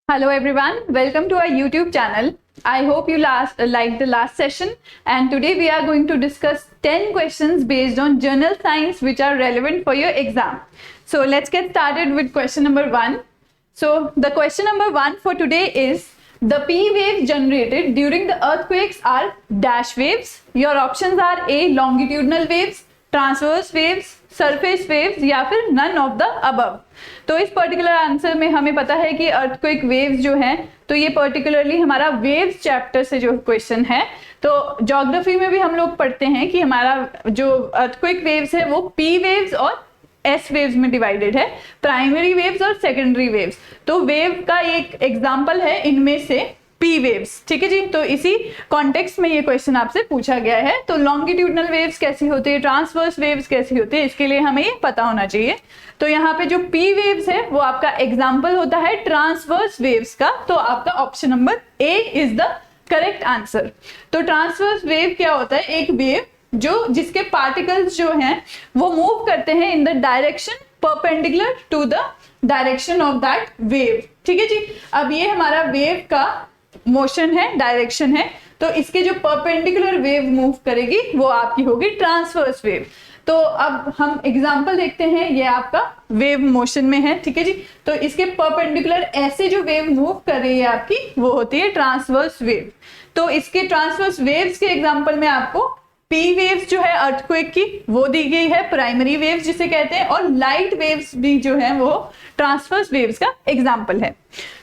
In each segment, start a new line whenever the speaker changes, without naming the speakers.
Hello everyone, welcome to our YouTube channel. I hope you liked the last session, and today we are going to discuss 10 questions based on general science which are relevant for your exam. So let's get started with question number 1. So the question number 1 for today is the P waves generated during the earthquakes are dash waves. Your options are A longitudinal waves, transverse waves, surface waves या फिर none of the above. तो इस particular answer में हमें पता है कि earthquake waves जो हैं, तो ये पर्टिकुलरली हमारा वेव्स चैप्टर से जो क्वेश्चन है. तो ज्योग्राफी में भी हम लोग पढ़ते हैं कि हमारा जो अर्थक्वेक वेव्स है वो पी वेव्स और एस वेव्स में डिवाइडेड है, प्राइमरी वेव्स और सेकेंडरी वेव्स. तो वेव का एक एग्जाम्पल है इनमें से पी वेव्स. ठीक है जी, तो इसी कॉन्टेक्स्ट में ये क्वेश्चन आपसे पूछा गया है. तो लॉन्गिट्यूडनल वेव्स कैसी होती है, ट्रांसवर्स वेव्स कैसी होती है, इसके लिए हमें ये पता होना चाहिए. तो यहाँ पे जो पी वेव्स है वो आपका एग्जाम्पल होता है ट्रांसवर्स वेव्स का. तो आपका option number A is the correct answer. तो ट्रांसवर्स वेव क्या होता है, एक वेव जो जिसके पार्टिकल्स जो हैं वो मूव करते हैं in the direction perpendicular to the direction of that wave. ठीक है जी, अब ये हमारा वेव का मोशन है, डायरेक्शन है, तो इसके जो परपेंडिकुलर वेव मूव करेगी वो आपकी होगी ट्रांसवर्स वेव. तो अब हम एग्जांपल देखते हैं, ये आपका वेव मोशन में है. ठीक है जी, तो इसके परपेंडिकुलर ऐसे जो वेव मूव कर रही है आपकी वो होती है ट्रांसवर्स वेव. तो इसके ट्रांसवर्स वेव्स के एग्जांपल में आपको पी वेव्स जो है अर्थक्वेक की वो दी गई है, प्राइमरी वेव्स जिसे कहते हैं, और लाइट वेव्स भी जो है वो ट्रांसवर्स वेव्स का एग्जांपल है.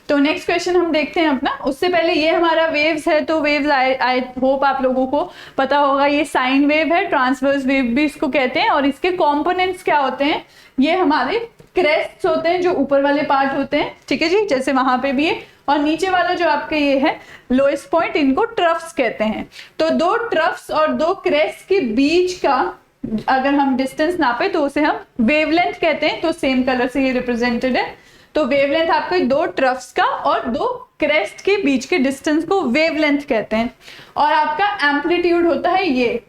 तो नेक्स्ट क्वेश्चन हम देखते हैं अपना. उससे पहले ये हमारा वेव्स है, तो वेव्स आई होप आप लोगों को पता होगा, ये साइन वेव है, ट्रांसवर्स वेव भी इसको कहते हैं. और इसके कंपोनेंट्स क्या होते हैं, ये हमारे क्रेस्ट्स होते हैं जो ऊपर वाले पार्ट होते हैं. ठीक है जी, जैसे वहां पे भी है, और नीचे वाला जो आपके ये है लोएस्ट पॉइंट, इनको ट्रफ्स कहते हैं. तो दो ट्रफ्स और दो क्रेस्ट के बीच का अगर हम डिस्टेंस नापे तो उसे हम वेवलेंथ कहते हैं. तो सेम कलर से ये रिप्रेजेंटेड है. तो वेवलेंथ आपके दो ट्रफ्स का और दो क्रेस्ट के बीच के डिस्टेंस को वेवलेंथ कहते हैं. और आपका एम्पलीट्यूड होता है ये,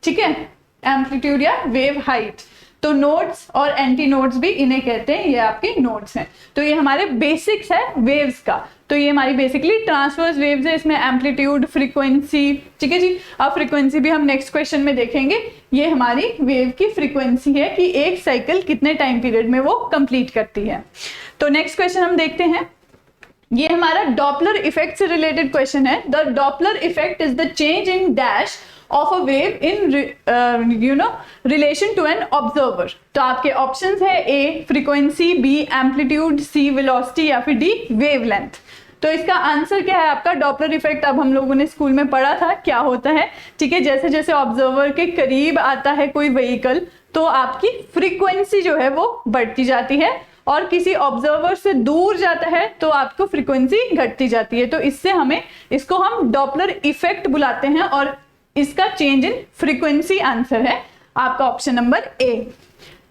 ठीक है, एम्पलीट्यूड या वेव हाइट. तो नोड्स और एंटी नोड्स भी इन्हें कहते हैं, ये आपके नोड्स हैं. तो ये हमारे बेसिक्स है वेव्स का. तो ये हमारी बेसिकली ट्रांसवर्स वेव्स है, इसमें एम्पलीट्यूड, फ्रीक्वेंसी. ठीक है जी, अब फ्रीक्वेंसी भी हम नेक्स्ट क्वेश्चन में देखेंगे. ये हमारी वेव की फ्रीक्वेंसी है कि एक साइकिल कितने टाइम पीरियड में वो कंप्लीट करती है. तो नेक्स्ट क्वेश्चन हम देखते हैं, ये हमारा डॉपलर इफेक्ट से रिलेटेड क्वेश्चन है. The Doppler effect is the change in dash of a wave in relation to an observer. तो आपके ऑप्शंस है A frequency, B amplitude, C velocity या फिर डी वेवलेंथ. तो इसका आंसर क्या है आपका डॉपलर इफेक्ट. अब हम लोगों ने स्कूल में पढ़ा था क्या होता है. ठीक है, जैसे जैसे ऑब्जर्वर के करीब आता है कोई व्हीकल तो आपकी फ्रीक्वेंसी जो है वो बढ़ती जाती है, और किसी ऑब्जर्वर से दूर जाता है तो आपको फ्रीक्वेंसी घटती जाती है. तो इससे हमें इसको हम डॉपलर इफेक्ट बुलाते हैं, और इसका चेंज इन फ्रीक्वेंसी आंसर है आपका ऑप्शन नंबर ए.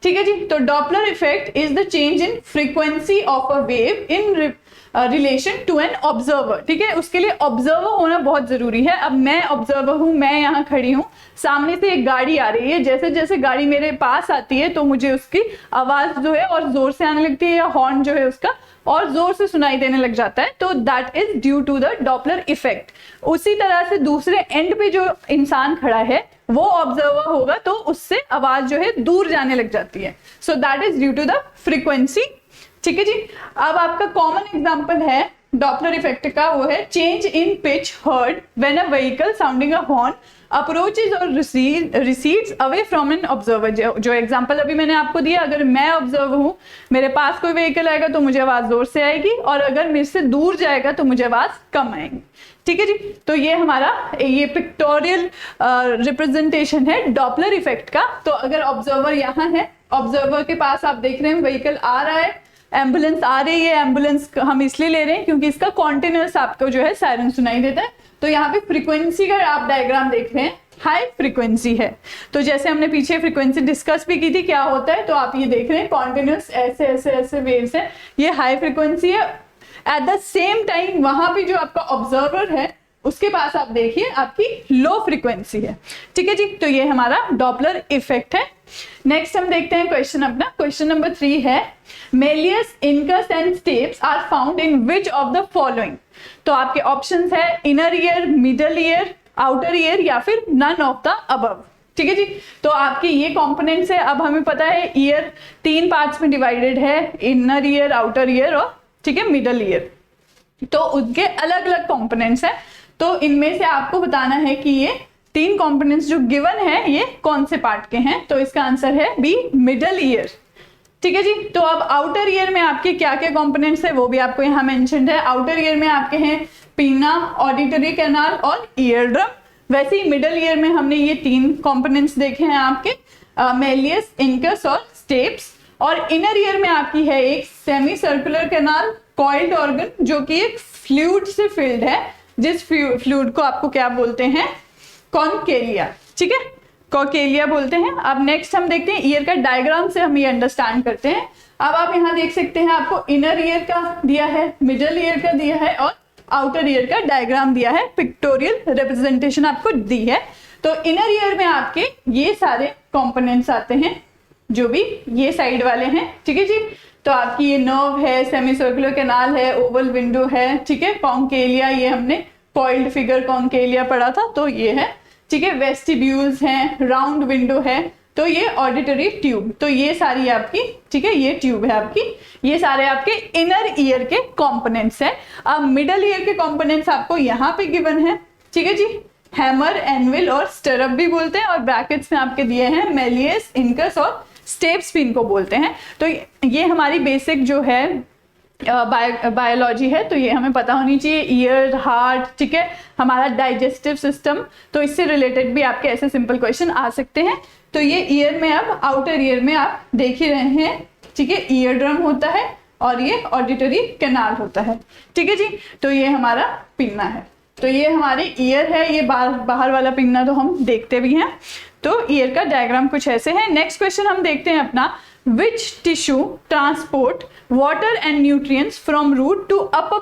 ठीक है जी, तो Doppler effect is the change in frequency of a wave in relation to an observer. ठीक है, उसके लिए ऑब्जर्वर होना बहुत जरूरी है. अब मैं ऑब्जर्वर हूं, मैं यहाँ खड़ी हूँ, सामने से एक गाड़ी आ रही है, जैसे जैसे गाड़ी मेरे पास आती है तो मुझे उसकी आवाज जो है और जोर से आने लगती है, या हॉर्न जो है उसका और जोर से सुनाई देने लग जाता है. तो that is due to the Doppler effect. उसी तरह से दूसरे एंड पे जो इंसान खड़ा है वो ऑब्जर्वर होगा तो उससे आवाज जो है दूर जाने लग जाती है. So that is due to the frequency. ठीक है जी, अब आपका कॉमन एग्जांपल है डॉपलर इफेक्ट का, वो है change in pitch heard when a vehicle sounding a horn approaches और recedes away from an observer. जो एग्जांपल अभी मैंने आपको दिया, अगर मैं ऑब्जर्वर हूँ, मेरे पास कोई व्हीकल आएगा तो मुझे आवाज जोर से आएगी, और अगर मेरे से दूर जाएगा तो मुझे आवाज कम आएगी. ठीक है जी, तो ये हमारा ये पिक्टोरियल रिप्रेजेंटेशन है डॉपलर इफेक्ट का. तो अगर ऑब्जर्वर यहाँ है, ऑब्जर्वर के पास आप देख रहे हैं व्हीकल आ रहा है, एम्बुलेंस आ रही है, एम्बुलेंस हम इसलिए ले रहे हैं क्योंकि इसका कॉन्टिन्यूअस आपको जो है सायरन सुनाई देता है. तो यहाँ पे फ्रीक्वेंसी का आप डायग्राम देख रहे हैं, हाई फ्रीक्वेंसी है. तो जैसे हमने पीछे फ्रीक्वेंसी डिस्कस भी की थी क्या होता है, तो आप ये देख रहे हैं कॉन्टिन्यूअस ऐसे ऐसे ऐसे वेव्स है, ये हाई फ्रीक्वेंसी है. एट द सेम टाइम वहां पे जो आपका ऑब्जर्वर है उसके पास आप देखिए आपकी लो फ्रीक्वेंसी है। ठीक है जी, तो ये हमारा डॉपलर इफेक्ट है। नेक्स्ट हम देखते हैं क्वेश्चन अपना, क्वेश्चन नंबर 3 है malleus incus and stapes are found in which of the following. तो आपके ऑप्शंस है inner ear, middle ear, outer ear या फिर नन ऑफ द अबव। ठीक है जी, तो आपके ये कंपोनेंट्स है। अब हमें पता है ईयर 3 पार्ट्स में डिवाइडेड है, इनर ईयर, आउटर ईयर और ठीक है मिडल ईयर, तो उनके अलग अलग कंपोनेंट्स हैं। तो इनमें से आपको बताना है कि ये 3 कंपोनेंट्स जो गिवन है ये कौन से पार्ट के हैं। तो इसका आंसर है बी, मिडल ईयर। ठीक है जी, तो अब आउटर ईयर में आपके क्या क्या कंपोनेंट्स है वो भी आपको यहाँ मेंशन्ड है। आउटर ईयर में आपके हैं पिना, ऑडिटरी कैनाल और ईयर ड्रम। वैसे ही मिडल ईयर में हमने ये 3 कंपोनेंट्स देखे हैं आपके, मेलियस, इंकस और स्टेप्स। और इनर ईयर में आपकी है एक semi circular canal, coiled organ, जो कि एक फ्लूइड से फिल्ड है, जिस फ्लूइड को आपको क्या बोलते हैं, कॉन्केलिया। ठीक है, कॉन्केलिया बोलते हैं। अब नेक्स्ट हम देखते हैं ईयर का डायग्राम से हम ये अंडरस्टैंड करते हैं। अब आप यहाँ देख सकते हैं आपको इनर ईयर का दिया है, मिडल ईयर का दिया है और आउटर ईयर का डायग्राम दिया है, पिक्टोरियल रिप्रेजेंटेशन आपको दी है। तो इनर ईयर में आपके ये सारे कंपोनेंट्स आते हैं जो भी ये साइड वाले हैं। ठीक है जी, तो आपकी ये नर्व है, सेमी सर्कुलर कैनाल है, ओवल विंडो है, ठीक है, कॉन्केलिया, ये हमने कॉइल्ड फिगर कॉन्केलिया पढ़ा था तो ये है। ठीक है, वेस्टिब्यूल्स हैं, राउंड विंडो है, तो ये ऑडिटरी ट्यूब, तो ये सारी आपकी, ठीक है, ये ट्यूब है आपकी, ये सारे आपके इनर ईयर के कंपोनेंट्स हैं। अब मिडल ईयर के कंपोनेंट्स आपको यहाँ पे गिवन है। ठीक है जी, हैमर, एनविल और स्टरअप भी बोलते हैं, और ब्रैकेट्स में आपके दिए हैं मेलियस, इंकस और स्टेप्स भी इनको बोलते हैं। तो ये हमारी बेसिक जो है बायोलॉजी है, तो ये हमें पता होनी चाहिए। ईयर, हार्ट, ठीक है, हमारा डाइजेस्टिव सिस्टम, तो इससे रिलेटेड भी आपके ऐसे सिंपल क्वेश्चन आ सकते हैं। तो ये ईयर में, अब आउटर ईयर में आप देख ही रहे हैं, ठीक है, ईयर ड्रम होता है और ये ऑडिटरी कैनाल होता है। ठीक है जी, तो ये हमारा पिन्ना है, तो ये हमारे ईयर है, ये बाहर वाला पिन्ना तो हम देखते भी हैं। तो ईयर का डायग्राम कुछ ऐसे है। नेक्स्ट क्वेश्चन हम देखते हैं अपना, which tissue transport water and nutrients from root to upper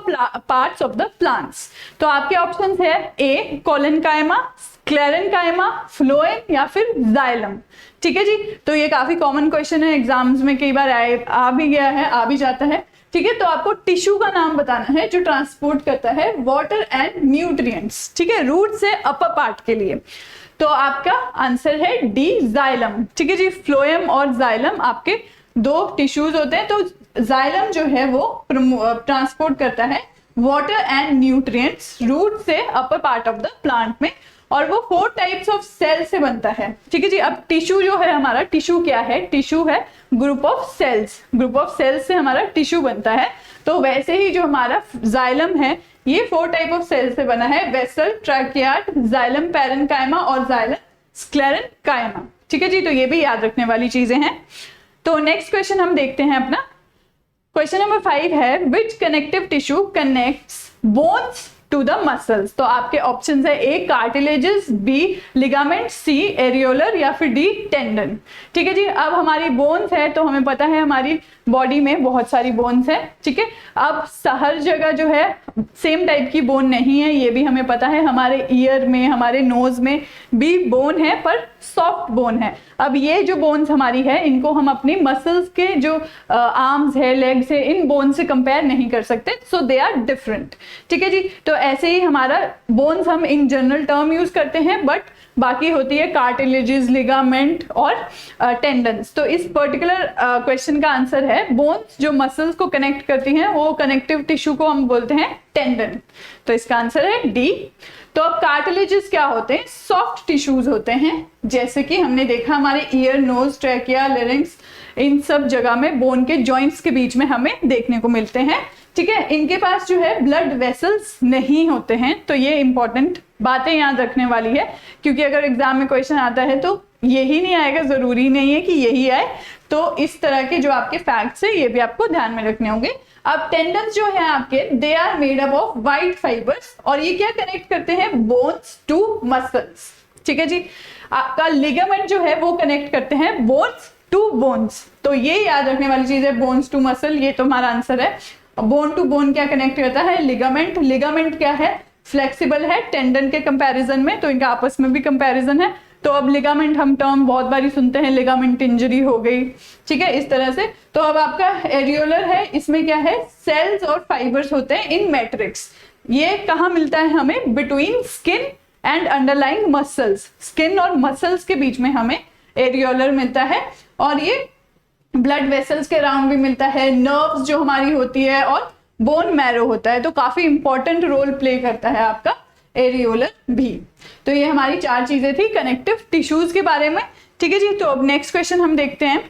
parts of the plants। तो आपके ऑप्शंस है ए, कोलेनकाइमा, स्क्लेरेनकाइमा, फ्लोएम या फिर जाइलम। ठीक है जी, तो ये काफी कॉमन क्वेश्चन है, एग्जाम्स में कई बार आ भी गया है, आ भी जाता है। ठीक है, तो आपको टिश्यू का नाम बताना है जो ट्रांसपोर्ट करता है वाटर एंड न्यूट्रिएंट्स, ठीक है, रूट से अपर पार्ट के लिए। तो आपका आंसर है डी, जाइलम। ठीक है जी, फ्लोएम और जाइलम आपके 2 टिश्यूज होते हैं। तो जाइलम जो है वो ट्रांसपोर्ट करता है वाटर एंड न्यूट्रिएंट्स रूट से upper part of the plant में, और वो 4 टाइप्स ऑफ सेल से बनता है। ठीक है जी, अब टिश्यू जो है हमारा, टिश्यू क्या है, टिश्यू है group of cells, group of cells से हमारा टिश्यू बनता है। तो वैसे ही जो हमारा जाइलम है ये 4 टाइप ऑफ सेल से बना है, वेसल, ट्रैकियार्ड, जाइलम पैरेन्काइमा और जाइलम स्क्लेरेनकाइमा। ठीक है जी, तो ये भी याद रखने वाली चीजें हैं। तो नेक्स्ट क्वेश्चन हम देखते हैं अपना, क्वेश्चन नंबर 5 है which connective tissue connects bones to the muscles. तो आपके ऑप्शंस है A, cartilages, B, ligament, C, areolar या फिर डी, टेंडन। ठीक है जी, अब हमारी बोन्स है तो हमें पता है हमारी बॉडी में बहुत सारी बोन्स है। ठीक है, अब हर जगह जो है सेम टाइप की बोन नहीं है, ये भी हमें पता है। हमारे ईयर में, हमारे नोज में भी बोन है पर सॉफ्ट बोन है। अब ये जो बोन्स हमारी है इनको हम अपनी मसल्स के जो आर्म्स है, लेग्स है, इन बोन से कंपेयर नहीं कर सकते, सो दे आर डिफरेंट। ठीक है जी, तो ऐसे ही हमारा बोन्स हम इन जनरल टर्म यूज करते हैं, बट बाकी होती है कार्टिलेजेस, लिगामेंट और टेंडन्स। तो इस पर्टिकुलर क्वेश्चन का आंसर है बोन्स जो मसल्स को कनेक्ट करती हैं वो कनेक्टिव टिश्यू को हम बोलते हैं टेंडन। तो इसका आंसर है डी। तो अब कार्टिलेजेस क्या होते हैं, सॉफ्ट टिश्यूज होते हैं, जैसे कि हमने देखा हमारे ईयर, नोज, ट्रैकिया, लेरिंक्स, इन सब जगह में बोन के जॉइंट्स के बीच में हमें देखने को मिलते हैं। ठीक है, इनके पास जो है ब्लड वेसल्स नहीं होते हैं। तो ये इंपॉर्टेंट बातें याद रखने वाली है, क्योंकि अगर एग्जाम में क्वेश्चन आता है तो यही नहीं आएगा, जरूरी नहीं है कि यही आए। तो इस तरह के जो आपके फैक्ट्स है ये भी आपको ध्यान में रखने होंगे। अब टेंडन्स जो है आपके, they are made up of white fibres, और ये क्या कनेक्ट करते हैं, बोन्स टू मसल्स। ठीक है जी, आपका लिगामेंट जो है वो कनेक्ट करते हैं बोन्स टू बोन्स। तो ये याद रखने वाली चीज है, बोन्स टू मसल, ये तो हमारा आंसर है। बोन टू बोन क्या कनेक्ट करता है, लिगामेंट। लिगामेंट क्या है, फ्लेक्सिबल है टेंडन के कंपैरिजन में, तो इनका आपस में भी कंपैरिजन है। तो अब लिगामेंट हम टर्म बहुत बारी सुनते हैं, लिगामेंट इंजरी हो गई, ठीक है, इस तरह से। तो अब आपका एरियोलर है, इसमें क्या है, सेल्स और फाइबर्स होते हैं इन मैट्रिक्स। ये कहाँ मिलता है हमें, between skin and underlying muscles, skin और मसल्स के बीच में हमें एरियोलर मिलता है। और ये ब्लड वेसल्स के अराउंड भी मिलता है, नर्व्स जो हमारी होती है, और बोन मैरो होता है। तो काफी इंपॉर्टेंट रोल प्ले करता है आपका एरियोलर भी। तो ये हमारी 4 चीजें थी कनेक्टिव टिश्यूज के बारे में, ठीक है जी। तो अब नेक्स्ट क्वेश्चन हम देखते हैं।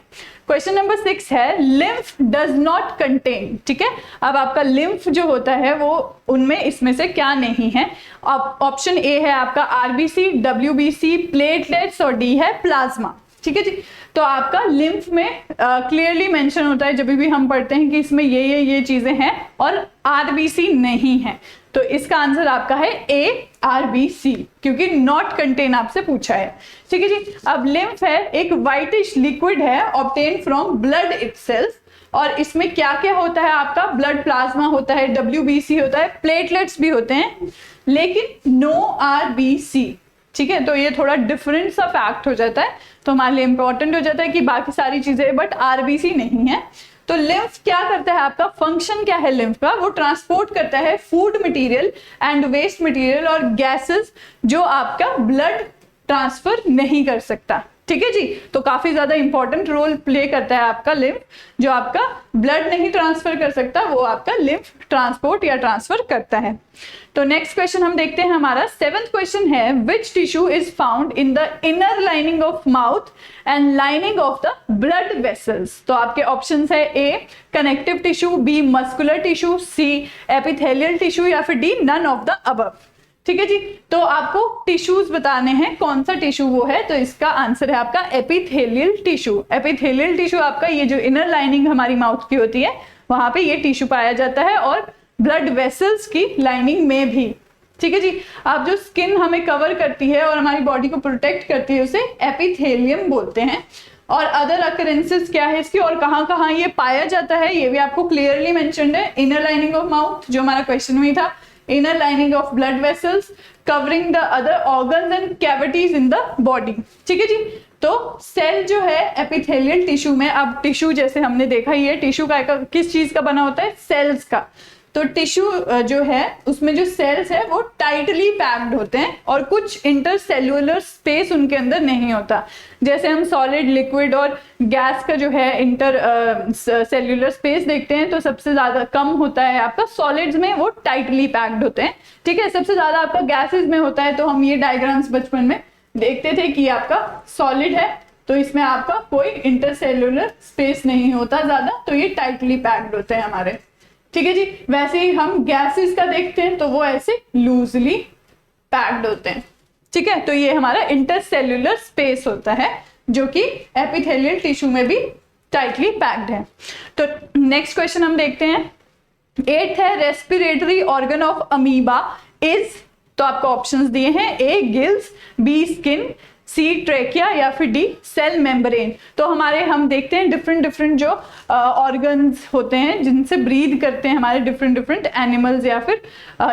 क्वेश्चन नंबर 6 है, लिम्फ डज नॉट कंटेन, ठीक है। अब आपका लिम्फ जो होता है वो उनमें इसमें से क्या नहीं है। ऑप्शन ए है आपका आरबीसी, डब्ल्यूबीसी, प्लेटलेट्स, और डी है प्लाज्मा, ठीक है जी। तो आपका लिम्फ में क्लियरली मेंशन होता है जब भी हम पढ़ते हैं कि इसमें ये चीजें हैं, और आरबीसी नहीं है। तो इसका आंसर आपका है ए आरबीसी, क्योंकि नॉट कंटेन आपसे पूछा है, ठीक है जी। अब लिम्फ है एक व्हाइटिश लिक्विड है ऑब्टेन फ्रॉम ब्लड इटसेल्फ, और इसमें क्या क्या होता है आपका, ब्लड प्लाज्मा होता है, डब्ल्यूबीसी होता है, प्लेटलेट्स भी होते हैं, लेकिन नो आरबीसी, ठीक है। तो ये थोड़ा डिफरेंट सा फैक्ट हो जाता है, तो हमारे लिए इंपॉर्टेंट हो जाता है कि बाकी सारी चीजें बट आरबीसी नहीं है। तो लिम्फ क्या करता है, आपका फंक्शन क्या है लिम्फ का, वो ट्रांसपोर्ट करता है food material and waste material और गैसेस जो आपका ब्लड ट्रांसफर नहीं कर सकता, ठीक है जी। तो काफी ज्यादा इंपॉर्टेंट रोल प्ले करता है आपका लिम्फ, जो आपका ब्लड नहीं ट्रांसफर कर सकता वो आपका लिम्फ ट्रांसपोर्ट या ट्रांसफर करता है। तो नेक्स्ट क्वेश्चन हम देखते हैं, हमारा 7th क्वेश्चन है, which tissue is found in the inner lining of mouth and lining of the blood vessels. तो आपके ऑप्शंस है A connective tissue, B muscular tissue, C epithelial tissue, या फिर D none of the above, ठीक है जी। तो आपको टिश्यूज बताने हैं कौन सा टिश्यू वो है, तो इसका आंसर है आपका एपिथेलियल टिश्यू। एपिथेलियल टिश्यू आपका ये जो इनर लाइनिंग हमारी माउथ की होती है वहां पे ये टिश्यू पाया जाता है, और ब्लड वेसल्स की लाइनिंग में भी, ठीक है जी। आप जो स्किन हमें कवर करती है और हमारी बॉडी को प्रोटेक्ट करती है उसे एपिथेलियम बोलते हैं। और अदर अकरेंसेस क्या है इसकी और कहाँ कहाँ ये पाया जाता है ये भी आपको क्लियरली मेंशन्ड है। इनर लाइनिंग ऑफ माउथ जो हमारा क्वेश्चन में था, inner lining of blood vessels covering the other organs and cavities in the body, ठीक है जी। तो सेल जो है एपिथेलियल टिश्यू में, अब टिश्यू जैसे हमने देखा ये टिश्यू का किस चीज का बना होता है, सेल्स का। तो टिश्यू जो है उसमें जो सेल्स है वो टाइटली पैक्ड होते हैं और कुछ इंटरसेल्युलर स्पेस उनके अंदर नहीं होता। जैसे हम सॉलिड, लिक्विड और गैस का जो है इंटर सेल्युलर स्पेस देखते हैं तो सबसे ज्यादा कम होता है आपका सॉलिड्स में, वो टाइटली पैक्ड होते हैं, ठीक है। सबसे ज्यादा आपका गैसेस में होता है। तो हम ये डायग्राम्स बचपन में देखते थे कि आपका सॉलिड है तो इसमें आपका कोई इंटरसेल्युलर स्पेस नहीं होता ज्यादा, तो ये टाइटली पैक्ड होते हैं हमारे, ठीक है जी। वैसे ही हम गैसेस का देखते हैं तो वो ऐसे लूजली पैक्ड होते हैं, ठीक है। तो ये हमारा इंटरसेल्युलर स्पेस होता है जो कि एपिथेलियल टिश्यू में भी टाइटली पैक्ड है। तो नेक्स्ट क्वेश्चन हम देखते हैं। 8th है, respiratory organ of amoeba is, तो आपको ऑप्शंस दिए हैं, ए गिल्स, बी स्किन, सी ट्रेकिया, या फिर डी सेल मेम्ब्रेन। तो हमारे हम देखते हैं डिफरेंट जो ऑर्गन्स होते हैं जिनसे ब्रीद करते हैं हमारे डिफरेंट एनिमल्स, या फिर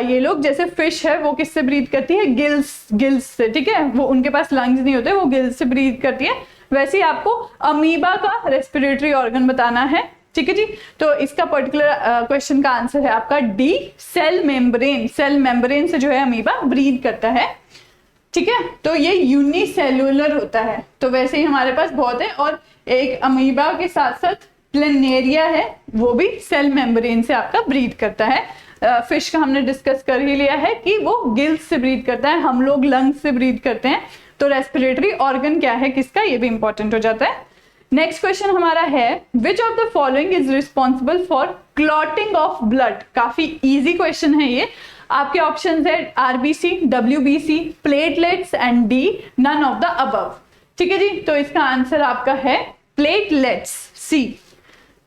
ये लोग जैसे फिश है वो किससे ब्रीद करती है, गिल्स से, ठीक है। वो उनके पास लंग्स नहीं होते, वो गिल्स से ब्रीद करती है। वैसे ही आपको अमीबा का रेस्पिरेटरी ऑर्गन बताना है, ठीक है जी। तो इसका पर्टिकुलर क्वेश्चन का आंसर है आपका D cell membrane. Cell membrane से जो है अमीबा ब्रीद करता है, ठीक है। तो ये यूनिसेल्युलर होता है। तो वैसे ही हमारे पास बहुत है, और एक अमीबा के साथ साथ प्लेनेरिया है वो भी सेल मेम्ब्रेन से आपका ब्रीद करता है। फिश का हमने डिस्कस कर ही लिया है कि वो गिल्स से ब्रीद करता है, हम लोग लंग्स से ब्रीद करते हैं। तो रेस्पिरेटरी ऑर्गन क्या है किसका, ये भी इंपॉर्टेंट हो जाता है। नेक्स्ट क्वेश्चन हमारा है, which of the following is responsible for clotting of blood. काफी इजी क्वेश्चन है ये। आपके ऑप्शंस है RBC, WBC, platelets and D none of the above, ठीक है जी। तो इसका आंसर आपका है प्लेटलेट्स, सी।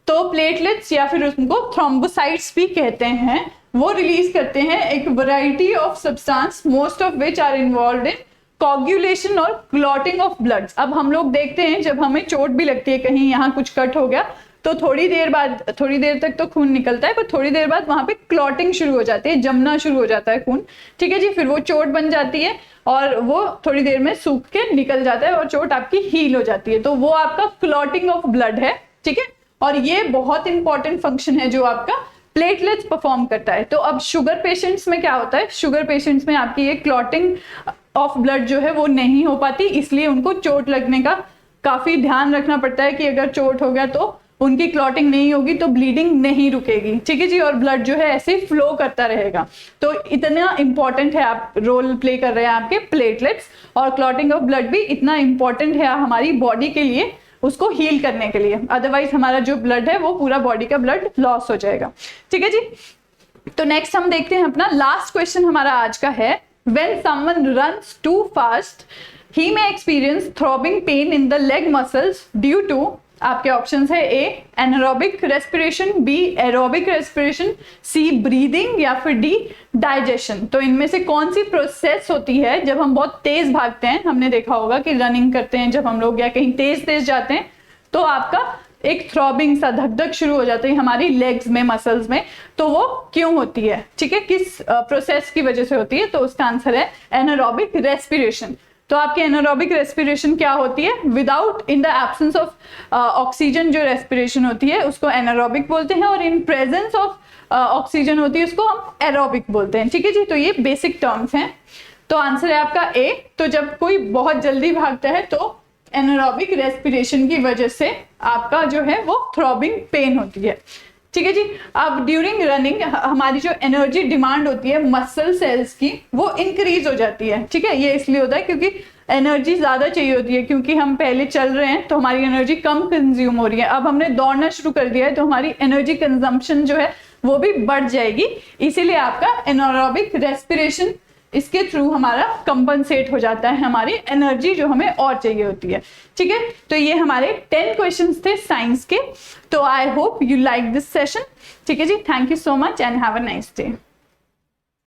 तो प्लेटलेट्स या फिर उनको थ्रोम्बोसाइट्स भी कहते हैं, वो रिलीज करते हैं एक variety of substance most of which are involved in coagulation और क्लॉटिंग ऑफ ब्लड। अब हम लोग देखते हैं जब हमें चोट भी लगती है, कहीं यहाँ कुछ कट हो गया तो थोड़ी देर तक तो खून निकलता है, पर थोड़ी देर बाद वहां पे क्लॉटिंग शुरू हो जाती है, जमना शुरू हो जाता है खून, ठीक है जी। फिर वो चोट बन जाती है और वो थोड़ी देर में सूख के निकल जाता है और चोट आपकी हील हो जाती है, तो वो आपका क्लॉटिंग ऑफ ब्लड है, ठीक है। और ये बहुत इंपॉर्टेंट फंक्शन है जो आपका प्लेटलेट्स परफॉर्म करता है। तो अब शुगर पेशेंट्स में क्या होता है, शुगर पेशेंट्स में आपकी ये क्लॉटिंग ऑफ ब्लड जो है वो नहीं हो पाती, इसलिए उनको चोट लगने का काफी ध्यान रखना पड़ता है कि अगर चोट हो गया तो उनकी क्लॉटिंग नहीं होगी तो ब्लीडिंग नहीं रुकेगी, ठीक है जी, और ब्लड जो है ऐसे फ्लो करता रहेगा। तो इतना इंपॉर्टेंट है, आप रोल प्ले कर रहे हैं आपके प्लेटलेट्स, और क्लॉटिंग ऑफ ब्लड भी इतना इंपॉर्टेंट है हमारी बॉडी के लिए, उसको हील करने के लिए, अदरवाइज हमारा जो ब्लड है वो पूरा बॉडी का ब्लड लॉस हो जाएगा, ठीक है जी। तो नेक्स्ट हम देखते हैं अपना लास्ट क्वेश्चन हमारा आज का है, when someone runs too fast he may experience throbbing pain in the leg muscles due to, आपके ऑप्शंस है A anaerobic respiration, B aerobic respiration, C breathing, या फिर डी डाइजेशन। तो इनमें से कौन सी प्रोसेस होती है जब हम बहुत तेज भागते हैं, हमने देखा होगा कि रनिंग करते हैं जब हम लोग या कहीं तेज तेज जाते हैं तो आपका एक थ्रॉबिंग सा धक धक शुरू हो जाती है हमारी लेग्स में, मसल्स में, तो वो क्यों होती है, ठीक है, किस प्रोसेस की वजह से होती है, तो उसका आंसर है एनारोबिक रेस्पिरेशन। तो आपकी एनारोबिक रेस्पिरेशन क्या होती है, without in the absence of oxygen जो रेस्पिरेशन होती है उसको एनारोबिक बोलते हैं, और इन प्रेजेंस ऑफ ऑक्सीजन होती है उसको हम एरोबिक बोलते हैं, ठीक है जी। तो ये बेसिक टर्म्स हैं। तो आंसर है आपका ए। तो जब कोई बहुत जल्दी भागता है तो एनारोबिक रेस्पिरेशन की वजह से आपका जो है वो थ्रॉबिंग पेन होती है, ठीक है जी। अब ड्यूरिंग रनिंग हमारी जो एनर्जी डिमांड होती है मसल सेल्स की वो इंक्रीज हो जाती है, ठीक है। ये इसलिए होता है क्योंकि एनर्जी ज्यादा चाहिए होती है, क्योंकि हम पहले चल रहे हैं तो हमारी एनर्जी कम कंज्यूम हो रही है, अब हमने दौड़ना शुरू कर दिया है तो हमारी एनर्जी कंजम्पशन जो है वो भी बढ़ जाएगी, इसीलिए आपका एनारोबिक रेस्पिरेशन इसके थ्रू हमारा कंपनसेट हो जाता है हमारी एनर्जी जो हमें और चाहिए होती है, ठीक है। तो ये हमारे 10 क्वेश्चंस थे साइंस के। तो I hope you like this session, ठीक है जी। Thank you so much and have a nice day.